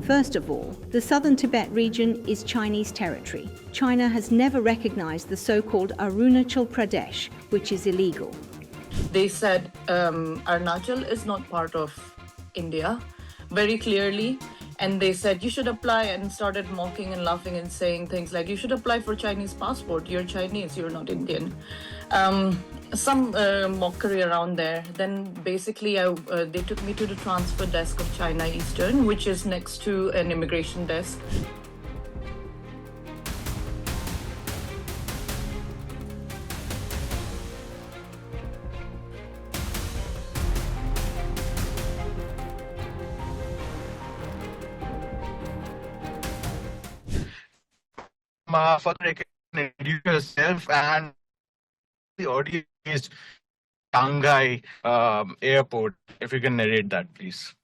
First of all, the southern Tibet region is Chinese territory. China has never recognized the so-called Arunachal Pradesh, which is illegal. They said Arunachal is not part of India very clearly. And they said, you should apply, and started mocking and laughing and saying things like, you should apply for Chinese passport. You're Chinese, you're not Indian. Some mockery around there. Then basically they took me to the transfer desk of China Eastern, which is next to an immigration desk. For the record, introduce yourself, and the audio is Shanghai airport. If you can narrate that, please.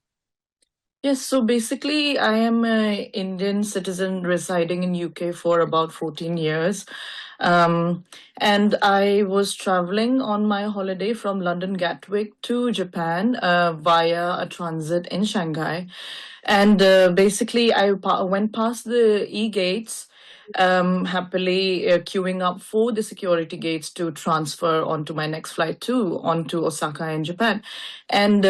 Yes, so basically I am an Indian citizen residing in UK for about 14 years. And I was traveling on my holiday from London Gatwick to Japan via a transit in Shanghai. And basically I went past the e-gates, happily queuing up for the security gates to transfer onto my next flight onto Osaka in Japan. And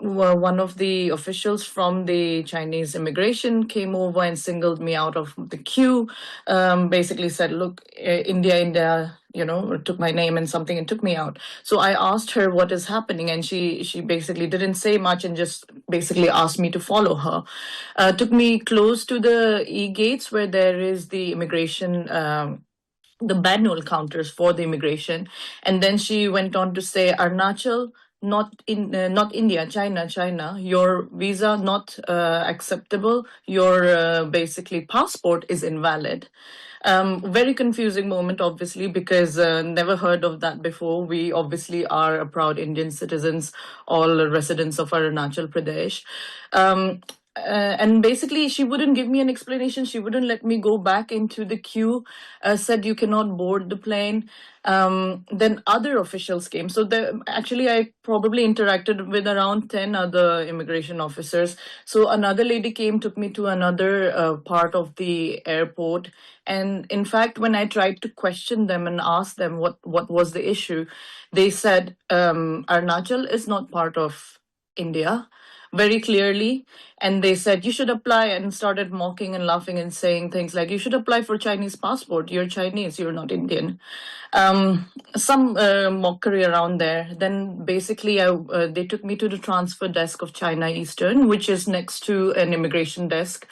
one of the officials from the Chinese immigration came over and singled me out of the queue, basically said, look, India, took my name and something and took me out. So I asked her what is happening, and she basically didn't say much and just basically asked me to follow her. Took me close to the e-gates where there is the immigration, the manual counters for the immigration. And then she went on to say, Arunachal, not India, China, your visa not acceptable, your basically passport is invalid. Very confusing moment, obviously, because never heard of that before. We obviously are a proud Indian citizens, all residents of Arunachal Pradesh. And basically, she wouldn't give me an explanation. She wouldn't let me go back into the queue, said you cannot board the plane. Then other officials came. So actually, I probably interacted with around 10 other immigration officers. So another lady came, took me to another part of the airport. And in fact, when I tried to question them and ask them what was the issue, they said Arunachal is not part of India very clearly. And they said, you should apply, and started mocking and laughing and saying things like, you should apply for Chinese passport. You're Chinese, you're not Indian. Some mockery around there. Then basically they took me to the transfer desk of China Eastern, which is next to an immigration desk.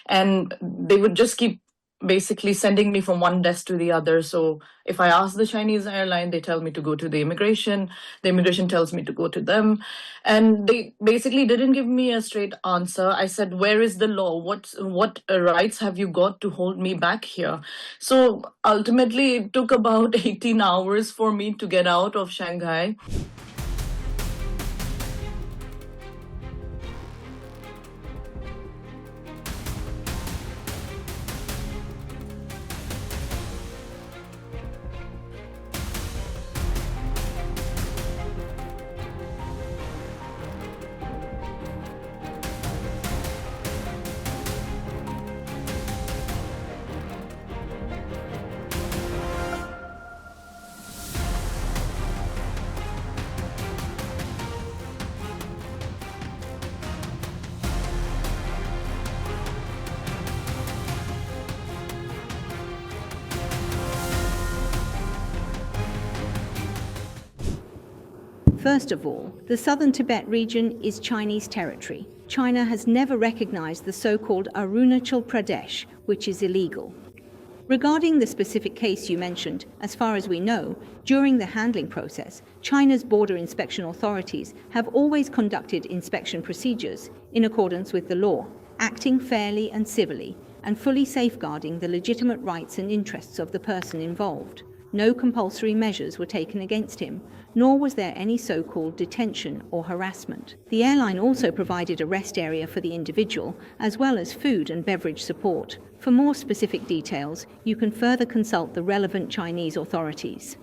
And they would just keep basically sending me from one desk to the other. So if I ask the Chinese airline, they tell me to go to the immigration tells me to go to them. And they basically didn't give me a straight answer. I said, where is the law? What rights have you got to hold me back here? So ultimately, it took about 18 hours for me to get out of Shanghai. First of all, the southern Tibet region is Chinese territory. China has never recognized the so-called Arunachal Pradesh, which is illegal. Regarding the specific case you mentioned, as far as we know, during the handling process, China's border inspection authorities have always conducted inspection procedures in accordance with the law, acting fairly and civilly, and fully safeguarding the legitimate rights and interests of the person involved. No compulsory measures were taken against him, nor was there any so-called detention or harassment. The airline also provided a rest area for the individual, as well as food and beverage support. For more specific details, you can further consult the relevant Chinese authorities.